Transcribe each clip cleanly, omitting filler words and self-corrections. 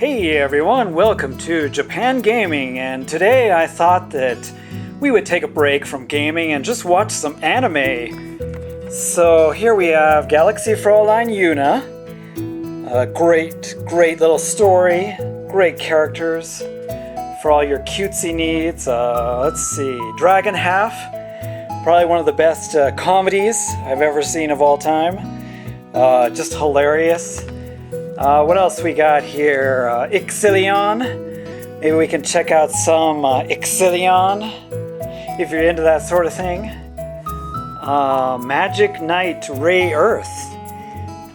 Hey everyone, welcome to Japan Gaming, and today I thought that we would take a break from gaming and just watch some anime. So here we have Galaxy Fräulein Yuna. A great little story, great characters for all your cutesy needs. Let's see, Dragon Half, probably one of the best comedies I've ever seen of all time. Just hilarious. What else we got here? Ixilion. Maybe we can check out some Ixilion if you're into that sort of thing. Magic Knight Ray Earth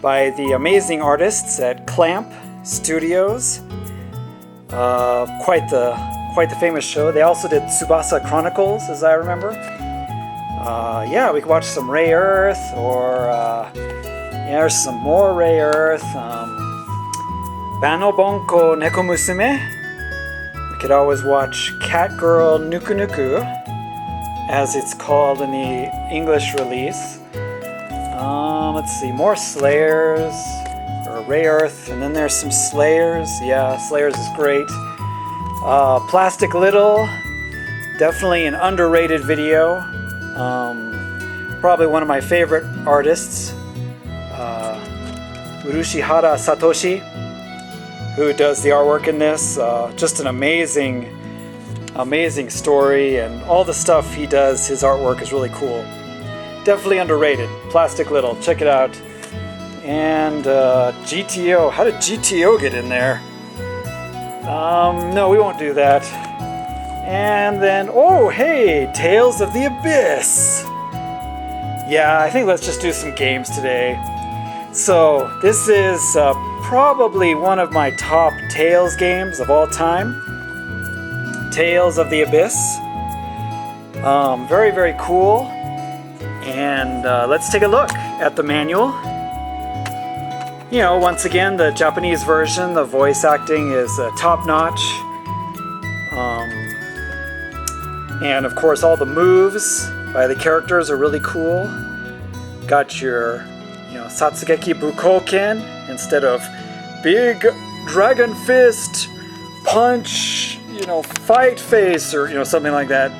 by the amazing artists at Clamp Studios. Quite the famous show. They also did Tsubasa Chronicles, as I remember. Yeah, we could watch some Ray Earth, or there's some more Ray Earth. Banobonko Neko Musume. We could always watch Cat Girl Nuku Nuku, as it's called in the English release. Let's see, more Slayers, or Ray Earth, and then there's some Slayers. Yeah, Slayers is great. Plastic Little, definitely an underrated video. Probably one of my favorite artists, Urushihara Satoshi, who does the artwork in this. Just an amazing story, and all the stuff he does, his artwork is really cool. Definitely underrated. Plastic Little, check it out. And GTO, how did GTO get in there? No, we won't do that. And then, oh hey, Tales of the Abyss. Yeah, I think let's just do some games today. So, this is probably one of my top Tales games of all time. Tales of the Abyss. Very cool. And let's take a look at the manual. You know, once again, the Japanese version, the voice acting is top-notch. And of course, all the moves by the characters are really cool. Got your, Satsugeki Bukoken instead of big dragon fist, punch, fight face, or something like that.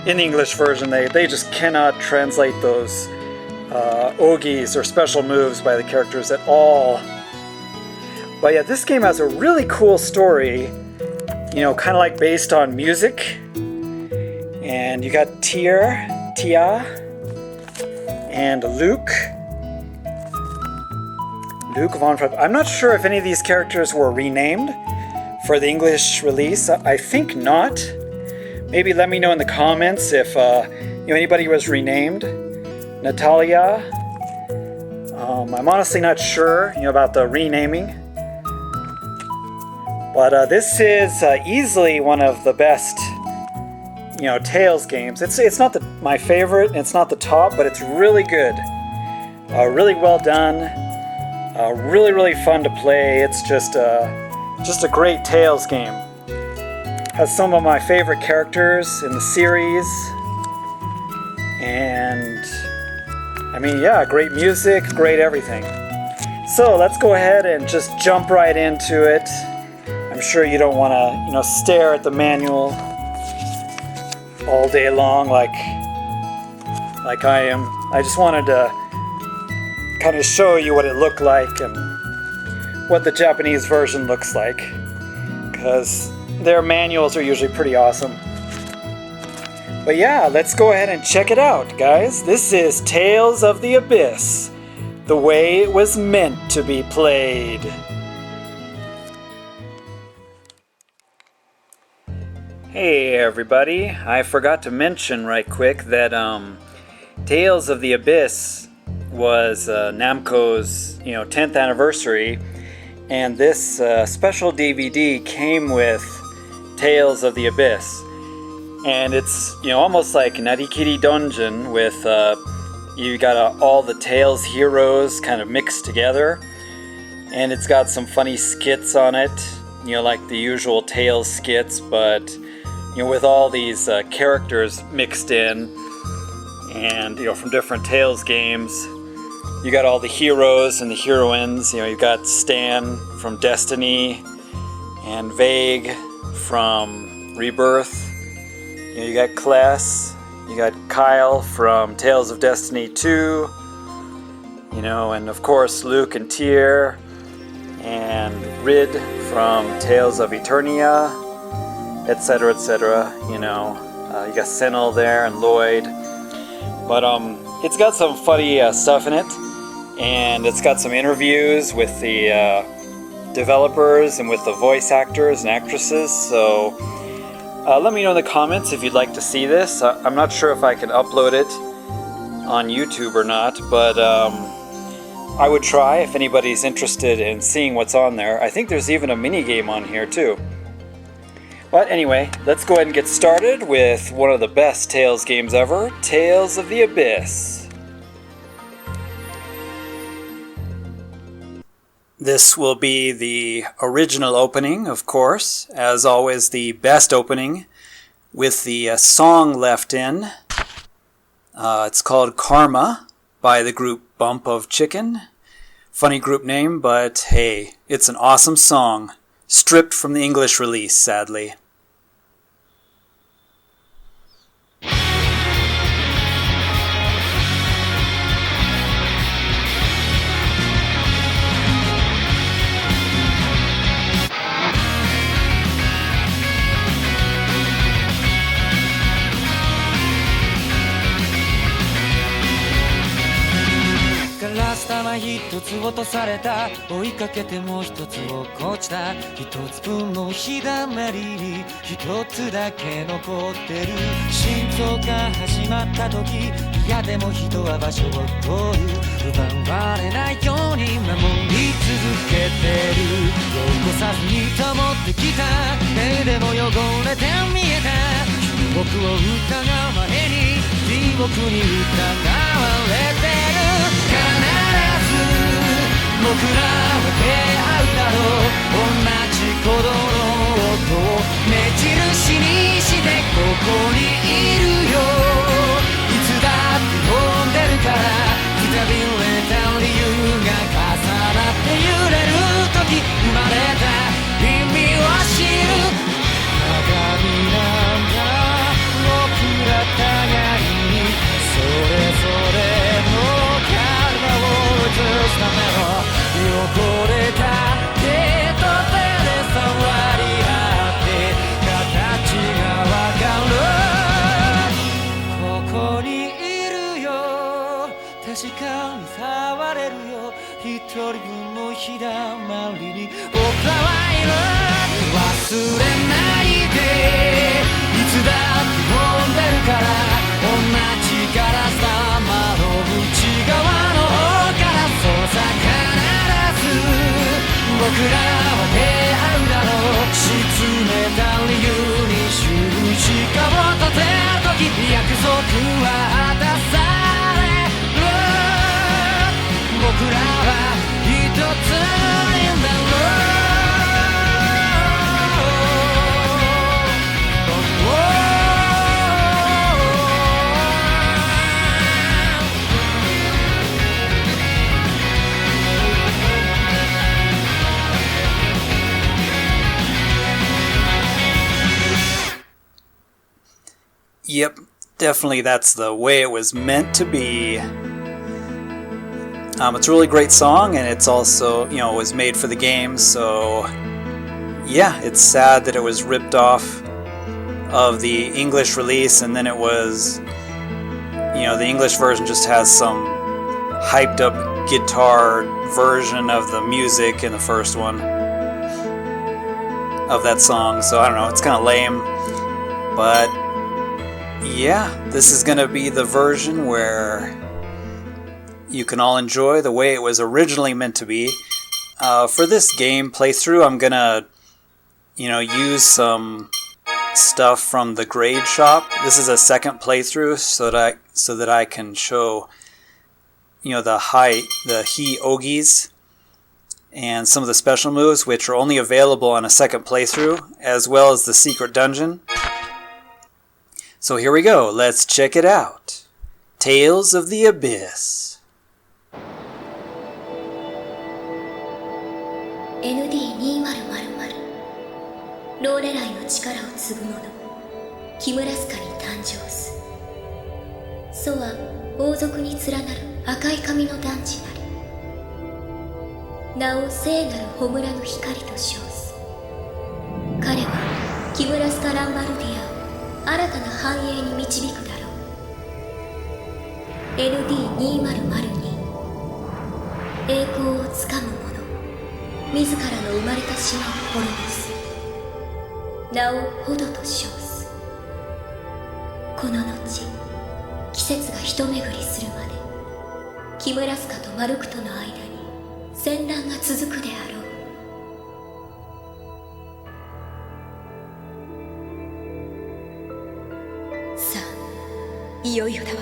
In the English version, they just cannot translate those ogis or special moves by the characters at all. But yeah, this game has a really cool story, kind of like based on music. And you got Tia, and Luke von Frapp. I'm not sure if any of these characters were renamed for the English release. I think not. Maybe let me know in the comments if anybody was renamed. Natalia. I'm honestly not sure about the renaming. But this is easily one of the best Tales games. It's not my favorite, and it's not the top, but it's really good. Really well done. Really fun to play. It's just a great Tales game. Has some of my favorite characters in the series. And great music, great everything. So let's go ahead and just jump right into it. I'm sure you don't want to, stare at the manual all day long like I am. I just wanted to kind of show you what it looked like and what the Japanese version looks like, because their manuals are usually pretty awesome. But yeah, let's go ahead and check it out, guys. This is Tales of the Abyss, the way it was meant to be played. Hey everybody, I forgot to mention right quick that Tales of the Abyss was Namco's 10th anniversary, and this special DVD came with Tales of the Abyss. And it's almost like Narikiri Dungeon with you got all the Tales heroes kind of mixed together, and it's got some funny skits on it, like the usual Tales skits, but with all these characters mixed in, and from different Tales games. You got all the heroes and the heroines. You've got Stan from Destiny, and Vague from Rebirth. You got Kless, you got Kyle from Tales of Destiny 2, and of course Luke and Tyr, and Rid from Tales of Eternia, etc., etc. You got Senel there and Lloyd. But it's got some funny stuff in it, and it's got some interviews with the developers and with the voice actors and actresses. So let me know in the comments if you'd like to see this. I'm not sure if I can upload it on YouTube or not, but I would try if anybody's interested in seeing what's on there. I think there's even a mini game on here too. But anyway, let's go ahead and get started with one of the best Tales games ever, Tales of the Abyss. This will be the original opening, of course, as always the best opening, with the song left in. It's called Karma by the group Bump of Chicken. Funny group name, but hey, it's an awesome song. Stripped from the English release, sadly. 玉一つ落とされた追いかけても一つ落っこちた一つ分の日だまりに一つだけ残ってる心臓が始まった時嫌でも人は場所を取る奪われないように守り続けてる残さずに保ってきた目でも汚れて見えた僕を疑う前に地獄に疑われてる必ず僕らは出会うだろう同じ鼓動の音を目印にしてここにいるよいつだって飛んでるからくたびれた理由が重なって揺れる時生まれた意味を知る鏡なんだ僕ら互いにそれぞれのカルマを映すための汚れた手と手で触り合って形がわかるここにいるよ確かに触れるよ一人分の日だまりに僕らはいる忘れないでいつだって飛んでるから同じガラス玉の内側の方からそうさ必ず僕らは出会うだろう沈めた理由に十字架を立てる時約束は果たされる僕らは一つになるYep, definitely that's the way it was meant to be. It's a really great song, and it's also, it was made for the game, so yeah, it's sad that it was ripped off of the English release, and then it was, the English version just has some hyped up guitar version of the music in the first one of that song, so I don't know, it's kind of lame, but yeah, this is going to be the version where you can all enjoy the way it was originally meant to be. For this game playthrough, I'm going to, use some stuff from the grade shop. This is a second playthrough so that I can show, the He Ogis and some of the special moves, which are only available on a second playthrough, as well as the secret dungeon. So here we go, let's check it out. Tales of the Abyss. ND2000 ローレライの力を継ぐ者キムラスカに誕生す。祖は王族に連なる赤い髪の男児なり、名を聖なる焔の光と称す。彼はキムラスカ・ランバルディアを新たな繁栄に導くだろう。 ND2002 栄光をつかむ者、自らの生まれた島を滅ぼす。名をホドと称す。この後季節が一巡りするまでキムラスカとマルクとの間に戦乱が続くであろう。さあ、いよいよだわ。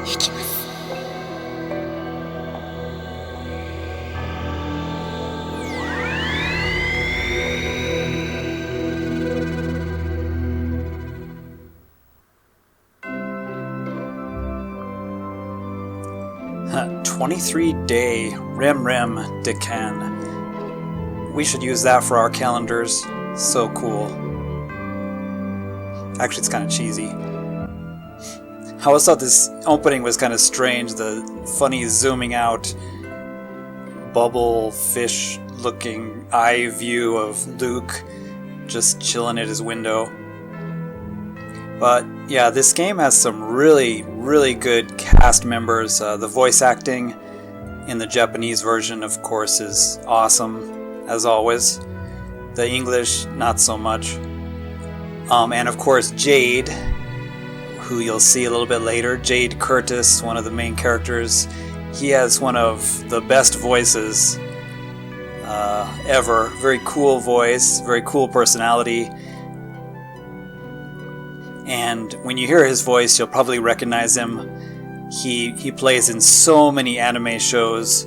行きます。23-day Rem Decan. We should use that for our calendars. So cool. Actually, it's kind of cheesy. I always thought this opening was kind of strange. The funny zooming out, bubble fish looking eye view of Luke just chilling at his window. But yeah, this game has some really good cast members. The voice acting in the Japanese version, of course, is awesome, as always. The English, not so much. And of course, Jade, who you'll see a little bit later. Jade Curtis, one of the main characters. He has one of the best voices ever. Very cool voice, very cool personality. And when you hear his voice, you'll probably recognize him. He plays in so many anime shows.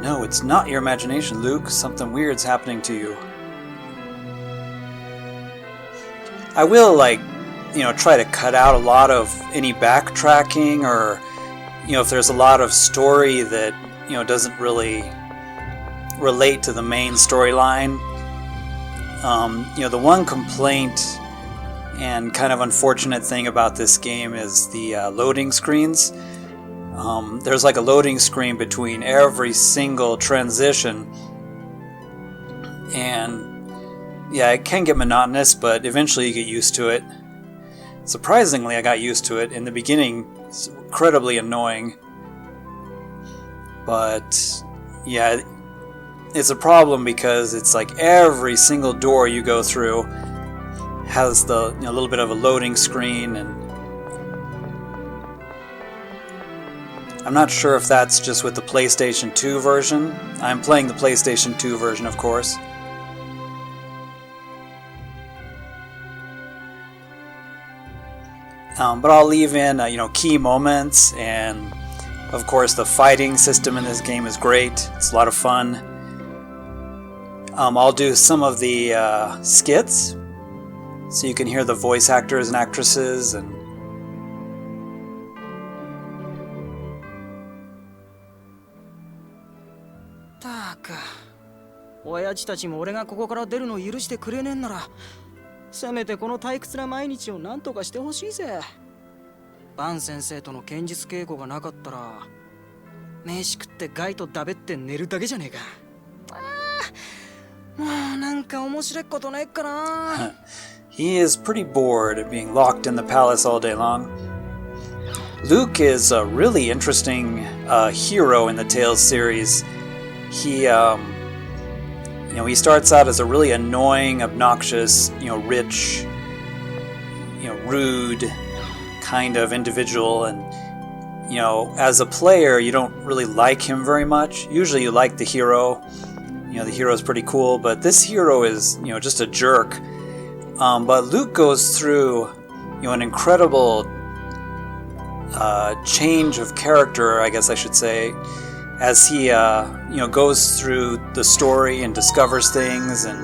No, it's not your imagination, Luke. Something weird's happening to you. I will, try to cut out a lot of any backtracking, or if there's a lot of story that doesn't really relate to the main storyline. The one complaint and kind of unfortunate thing about this game is the loading screens. There's like a loading screen between every single transition, and yeah, it can get monotonous, but eventually you get used to it. Surprisingly, I got used to it. In the beginning, it's incredibly annoying. But yeah, it's a problem because it's like every single door you go through has the little bit of a loading screen, and I'm not sure if that's just with the PlayStation 2 version. I'm playing the PlayStation 2 version, of course. But I'll leave in, key moments, and of course the fighting system in this game is great. It's a lot of fun. I'll do some of the skits, so you can hear the voice actors and actresses, and親父たちも俺がここから出るのを許してくれねえんなら、せめてこの退屈な毎日を何とかしてほしいぜ。バン先生との剣術稽古がなかったら、飯食ってガイとだべって寝るだけじゃねえか。もうなんか面白いことないかな。He is pretty bored of being locked in the palace all day long. Luke is a really interesting hero in the Tales series. He starts out as a really annoying, obnoxious, rich, rude kind of individual, and as a player you don't really like him very much. Usually you like the hero. The hero's pretty cool, but this hero is, just a jerk. But Luke goes through, an incredible change of character, I guess I should say, as he goes through the story and discovers things, and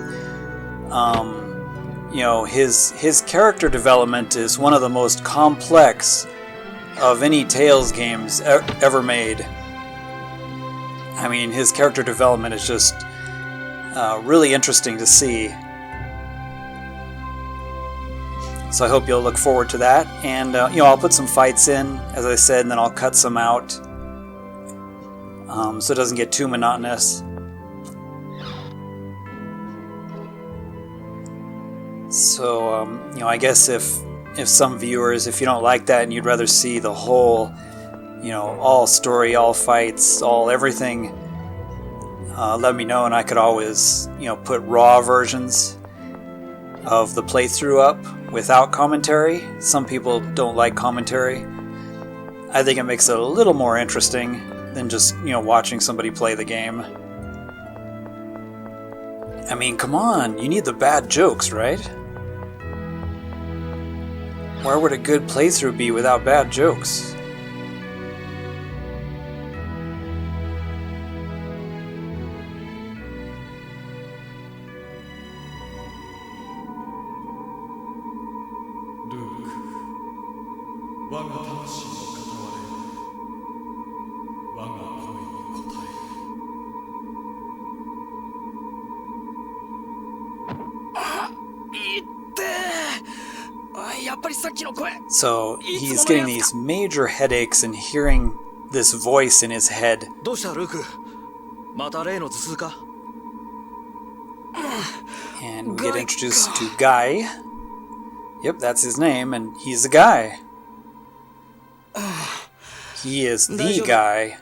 his character development is one of the most complex of any Tales games ever made. I mean, his character development is just really interesting to see. So I hope you'll look forward to that. And I'll put some fights in, as I said, and then I'll cut some out, so it doesn't get too monotonous. So I guess if some viewers, if you don't like that and you'd rather see the whole, all story, all fights, all everything, let me know, and I could always, put raw versions of the playthrough up without commentary. Some people don't like commentary. I think it makes it a little more interesting than just, watching somebody play the game. I mean, come on, you need the bad jokes, right? Where would a good playthrough be without bad jokes? So he's getting these major headaches and hearing this voice in his head. And we get introduced to Guy. Yep, that's his name, and he's the guy. He is the guy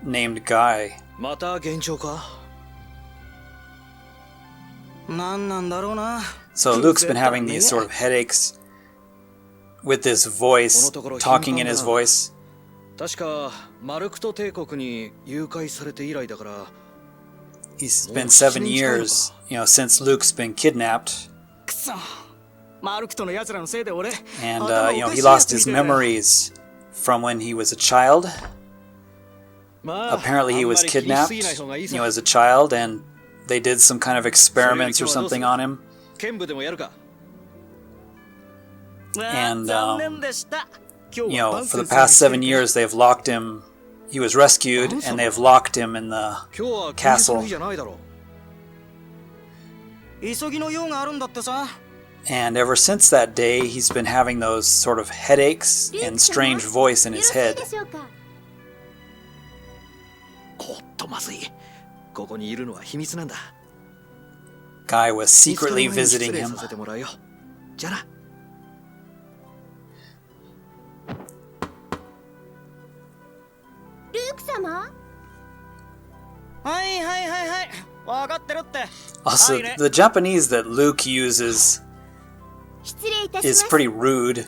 named Guy. So Luke's been having these sort of headaches with this voice, talking in his voice. It's been 7 years, since Luke's been kidnapped. And, he lost his memories from when he was a child. Apparently he was kidnapped, as a child, and they did some kind of experiments or something on him. And, for the past 7 years they've locked him. He was rescued, and they've locked him in the castle. And ever since that day, he's been having those sort of headaches and strange voice in his head. Guy was secretly visiting him. Also, the Japanese that Luke uses is pretty rude.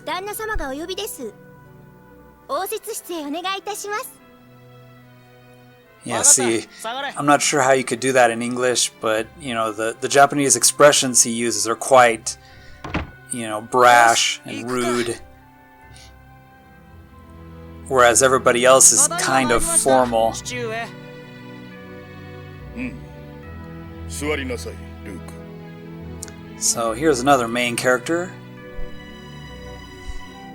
Yeah, see, I'm not sure how you could do that in English, but, the Japanese expressions he uses are quite, brash and rude. Whereas everybody else is kind of formal. So here's another main character,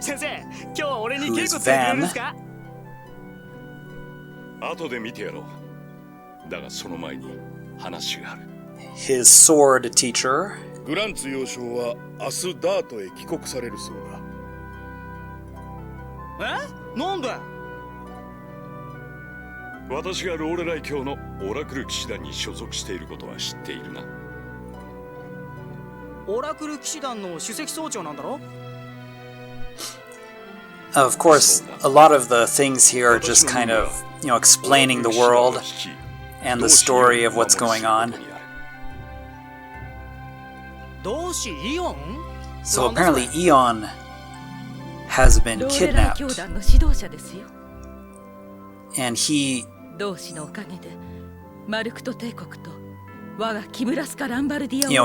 who is Van. His sword teacher. Of course, a lot of the things here are just kind of, explaining the world and the story of what's going on. So apparently Eon has been kidnapped. And he...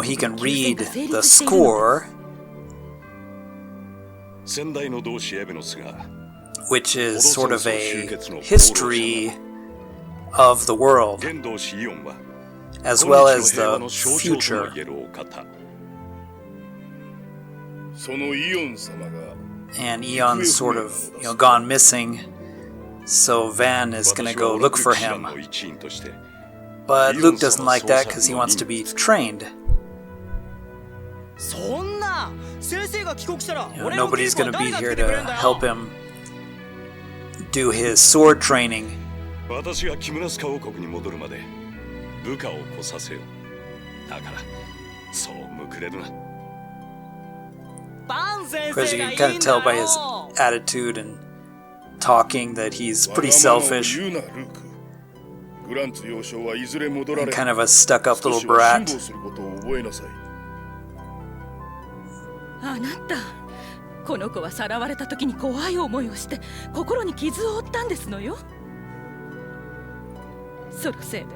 he can read the score which is sort of a history of the world, as well as the future. And Eon's sort of, gone missing, so Van is gonna go look for him. But Luke doesn't like that because he wants to be trained. Nobody's gonna be here to help him do his sword training. Of course, you can kind of tell by his attitude and talking that he's pretty selfish and kind of a stuck-up little brat. あなた、この子はさらわれた時に怖い思いをして心に傷を負ったんですのよ。そのせいで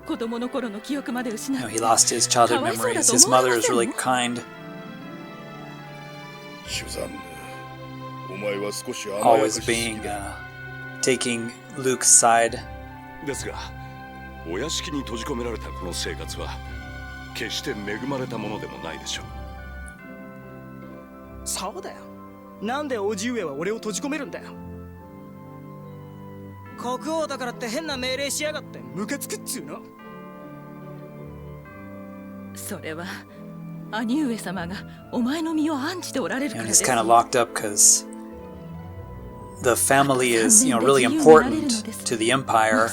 子供の頃の記憶まで失って。He lost his childhood memories. His mother is really kind. Always being, taking Luke's side. ですが、お屋敷に閉じ込められたこの生活は決して恵まれたものでもないでしょう。そうだよ。なんで叔父上は俺を閉じ込めるんだよ。国王だからって変な命令しやがってムカつくっつうの。それは兄上様がお前の身を案じておられるからです。And he's kind of locked up because the family is, really important to the Empire.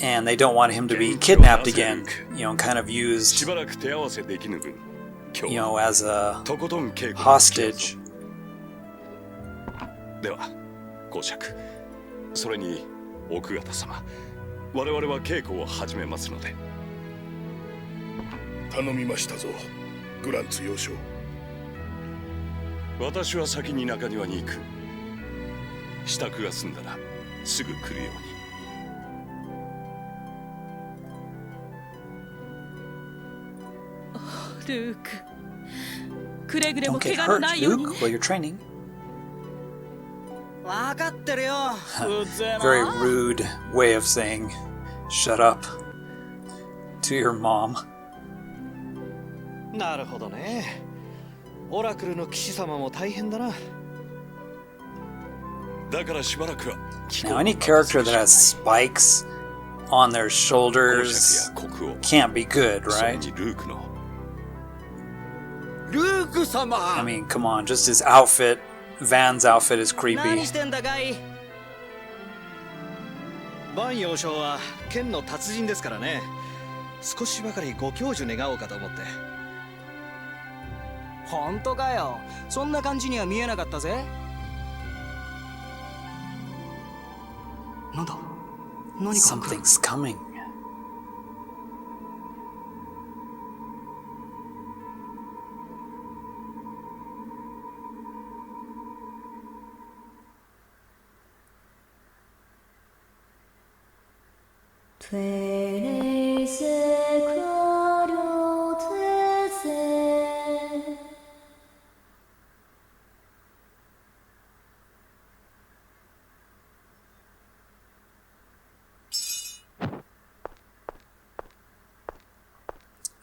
And they don't want him to be kidnapped again, kind of used, as a hostage. では、公爵、それに奥方様、我々は稽古を始めますので。頼みましたぞ、グランツ幼少。私は先に中庭に行く。支度が済んだらすぐ来るように。ルーク、くれぐれも Don't get 怪我の hurt, ないように Luke, while you're training. わかってるよ。Very rude way of saying shut up to your mom. なるほどね。オラクルの騎士様も大変だな。だからしばらくは。Now, any character that has spikes on their shoulders can't be good, right? ルーク様。I mean, come on, just his outfit, Van's outfit is creepy. 何してんだかい。バン幼少は剣の達人ですからね。少しばかりご教授願おうかと思って。本当かよ。そんな感じには見えなかったぜ。なんだ。何か。Something's coming.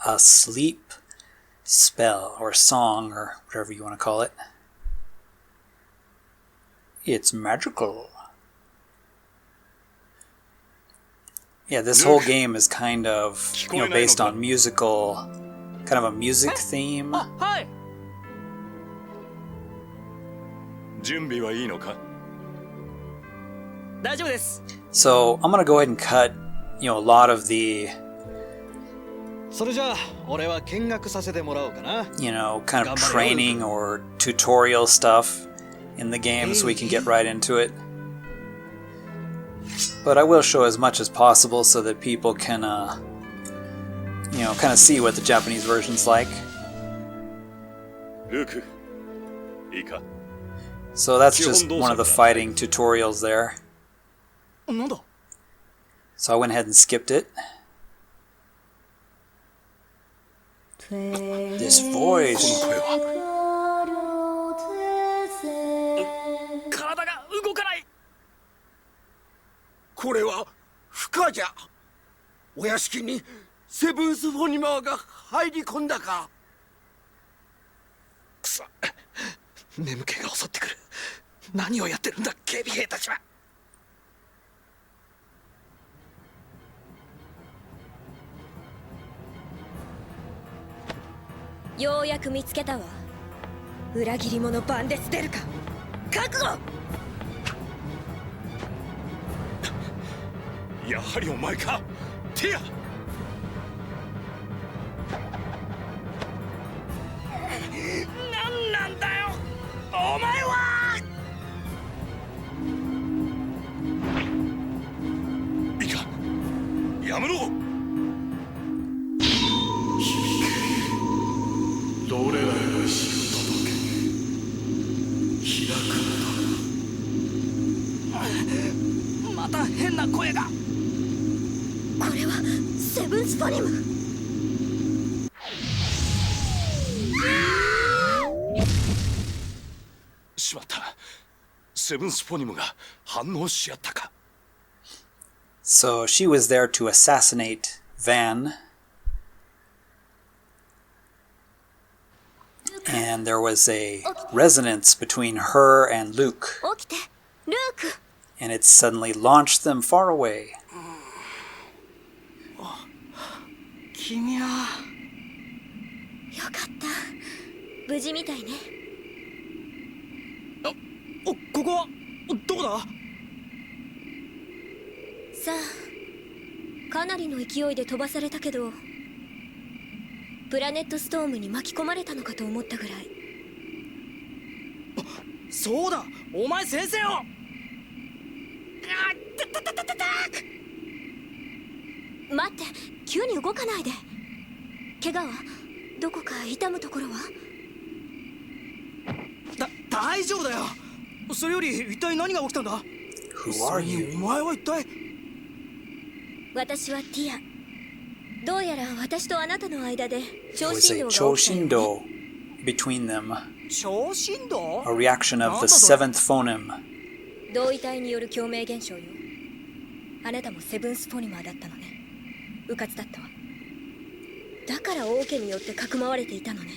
A sleep spell or song or whatever you want to call it. It's magical. Yeah, this whole game is kind of, based on musical, kind of a music theme. はい。準備はいいのか？大丈夫です。 So I'm gonna go ahead and cut, a lot of the, それじゃあ俺は見学させてもらおうかな。kind of training or tutorial stuff in the game so we can get right into it. But I will show as much as possible so that people can, kind of see what the Japanese version's like. Luke, いいか? So that's just one of the fighting tutorials there. なんだ? So I went ahead and skipped it. This voice. これは不可じゃ。お屋敷にセブンス・フォニマーが入り込んだか。くそ、眠気が襲ってくる。何をやってるんだ警備兵たちは。ようやく見つけたわ。裏切り者バンデス出るか。覚悟。やはりお前か、ティア。何なんだよお前は。いいか、やめろ。どれらへの意志を届け開くのだ。また変な声が。これはセブンス・フォニム。しまった。セブンス・フォニムが反応し合ったか。 So she was there to assassinate Van. And there was a resonance between her and Luke. 起きてルーク。 And it suddenly launched them far away. 君は。よかった無事みたいね。ここはどこだ。さあかなりの勢いで飛ばされたけどプラネットストームに巻き込まれたのかと思ったぐらい。そうだお前先生を。待って急に動かないで。怪我はどこか痛むところは。大丈夫だよ。それより一体何が起きたんだ。 Who are you? お前は一体。私はティア。どうやら私とあなたの間で There was a 超振動が起きたよね。 Choshindo between them. 超振動。 A reaction of the seventh phoneme. 同位体による共鳴現象よ。あなたもセブンス・フォニマーだったのね。迂闊だったわ。だから王家によってかくまわれていたのね。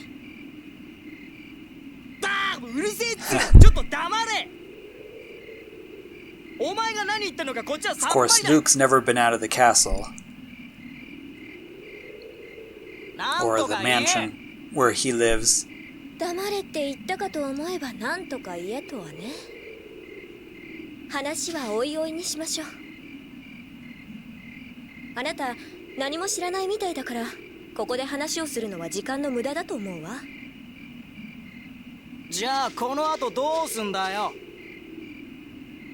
うるせえっつうちょっと黙れ。お前が何言ったのかこっちは Of 3 course, 倍だ。 Luke's never been out of the castle なん or と the か言え。 mansion where he lives. 黙れって言ったかと思えば何とか言えとはね。話はおいおいにしましょう。あなた何も知らないみたいだからここで話をするのは時間の無駄だと思うわ。じゃあこの後どうすんだよ。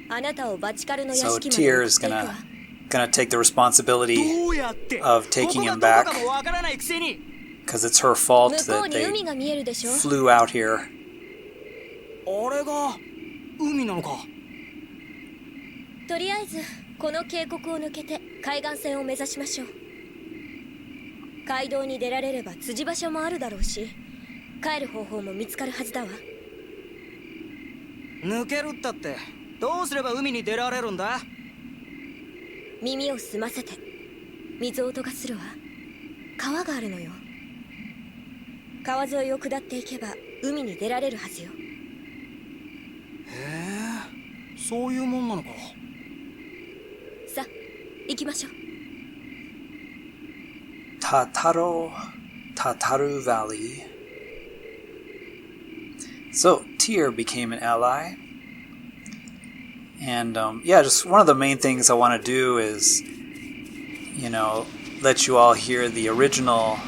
あなたをバチカルの屋 So 敷まで Tyr 送 is っていくわ。 gonna take the responsibility どうやって of taking him ここが back どこかもわからないくせに。 because it's her fault 向こう that に they 海が見えるでしょ。 flew out here. あれが海なのか。とりあえずこの渓谷を抜けて海岸線を目指しましょう。街道に出られれば辻場所もあるだろうし帰る方法も見つかるはずだわ。抜けるったってどうすれば海に出られるんだ。耳を澄ませて水音がするわ。川があるのよ。川沿いを下っていけば海に出られるはずよ。へえそういうもんなのか。さあ行きましょう。Tataru Valley. So Tyr became an ally, and yeah, just one of the main things I want to do is, let you all hear the original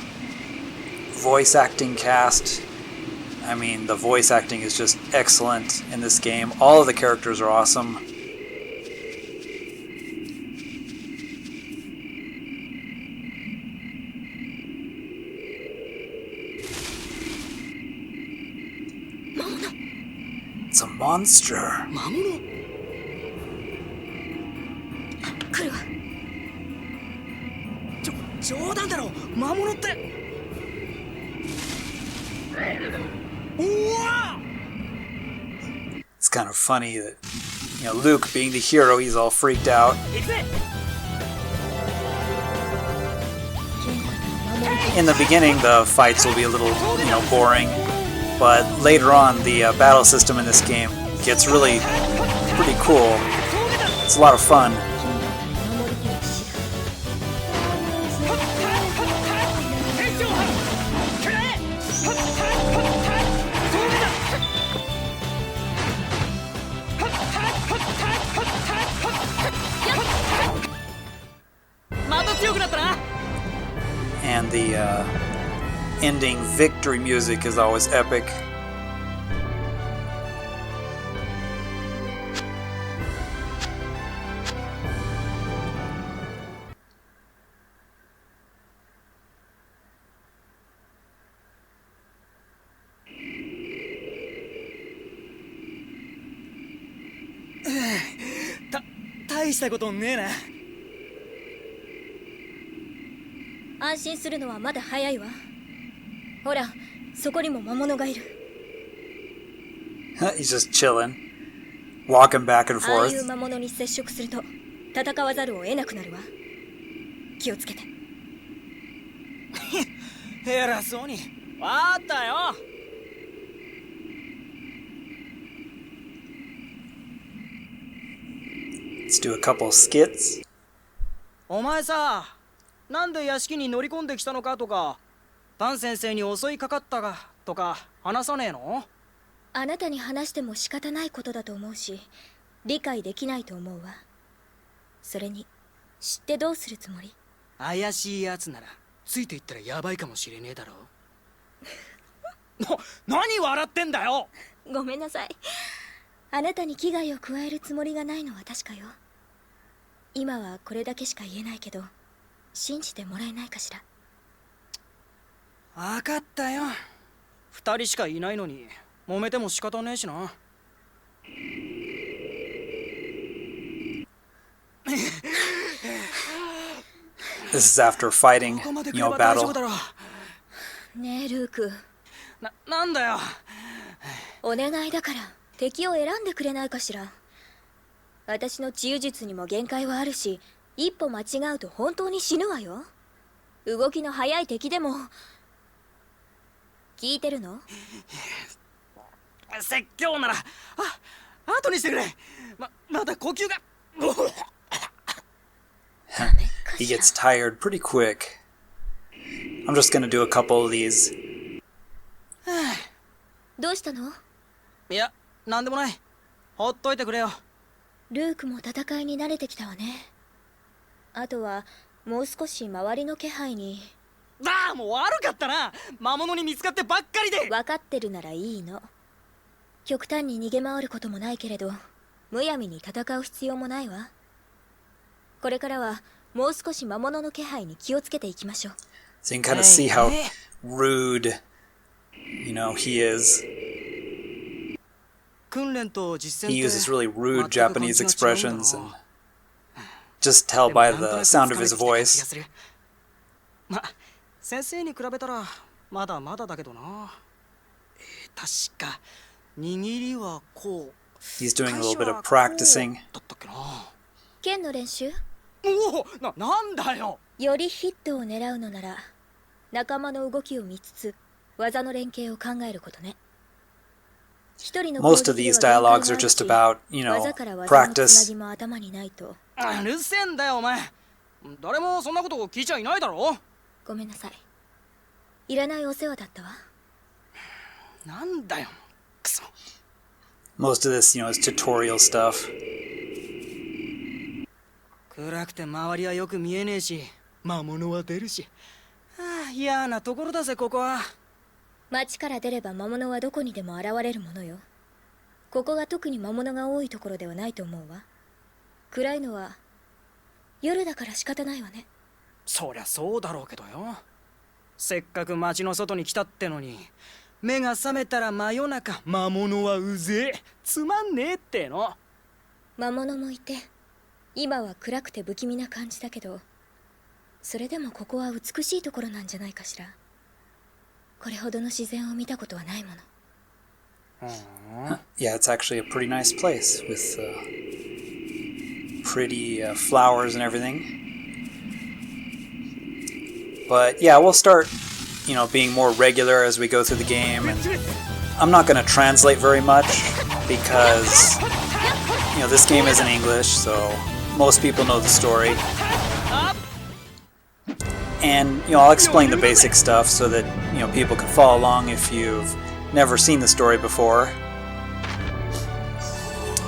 voice acting cast. I mean, the voice acting is just excellent in this game. All of the characters are awesome. It's a monster. 魔物。来るわ。冗談だろ魔物って。うわ。 It's kind of funny that Luke being the hero, he's all freaked out. In the beginning, the fights will be a little, boring, but later on, the battle system in this game gets really pretty cool. It's a lot of fun. And the ending victory music is always epic. Ta 大したことねえな。安心するのはまだ早いわ。ほら、そこにも魔物がいる。He's just chilling, walking back and ああいう forth. 魔物に接触すると戦わざるを得なくなるわ。気をつけて。偉そうに。わかったよ。Let's do a couple skits. お前さ、なんで屋敷に乗り込んできたのかとか、パン先生に襲いかかったかとか話さねえの？あなたに話しても仕方ないことだと思うし、理解できないと思うわ。それに、知ってどうするつもり？怪しいやつならついていったらヤバいかもしれねえだろ。何笑ってんだよ。ごめんなさい。あなたに危害を加えるつもりがないのは確かよ。今はこれだけしか言えないけど、信じてもらえないかしら。分かったよ。二人しかいないのに揉めても仕方ねえしな。This is after fighting, ここまで来れば大丈夫だろ。ねえルーク、なんだよ。お願いだから敵を選んでくれないかしら。私の治癒術にも限界はあるし、一歩間違うと本当に死ぬわよ。動きの速い敵でも。聞いてるの？説教なら後にしてくれ。まだ呼吸が。He gets tired pretty quick. I'm just gonna do a couple of these. どうしたの？いや、なんでもない。ほっといてくれよ。ルークも戦いに慣れてきたわね。あとはもう少し周りの気配に。もう悪かったな。魔物に見つかってばっかりで。分かってるならいいの。極端に逃げ回ることもないけれど、むやみに戦う必要もないわ。これからはもう少し魔物の気配に気をつけていきましょう。So you can kind of see how rude, he is. 訓練と実践 He って uses really rude 全く感 Japanese じが違うんだ expressions な。 and just tell でも by なんとな the く sound of 疲れ his てきた気が voice. する。先生に比べたらまだまだだけどな。確か握りはこう。 He's doing a little bit of practicing. だったっけな。剣の練習？おお、なんだよ。よりヒットを狙うのなら、仲間の動きを見つつ技の連携を考えることね。Most of these dialogues are just about, 技から技のつな practice. ぎも頭にないと。うるせえんだよお前。誰もそんなことを聞いちゃいないだろ。ごめんなさい。いらないお世話だったわ。なんだよ。クソ。Most of this, is tutorial stuff. 暗くて周りはよく見えねえし、魔物は出るし。嫌なところだぜここは。町から出れば魔物はどこにでも現れるものよ。ここが特に魔物が多いところではないと思うわ。暗いのは夜だから仕方ないわね。そりゃそうだろうけどよ。せっかく町の外に来たってのに、目が覚めたら真夜中、魔物はうぜえ、つまんねえっての。魔物もいて、今は暗くて不気味な感じだけど、それでもここは美しいところなんじゃないかしら。これほどの自然を見たことはないもの。Yeah, it's actually a pretty nice place with pretty flowers and everything. But yeah, we'll start, being more regular as we go through the game, and I'm not going to translate very much because, this game is in English, so most people know the story. And, I'll explain the basic stuff so that, people can follow along if you've never seen the story before.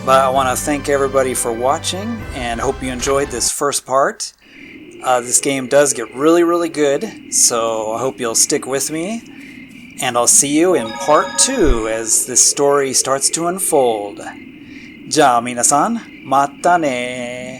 But I want to thank everybody for watching and hope you enjoyed this first part. This game does get really, really good, so I hope you'll stick with me. And I'll see you in part 2 as this story starts to unfold. じゃあ皆さん、またね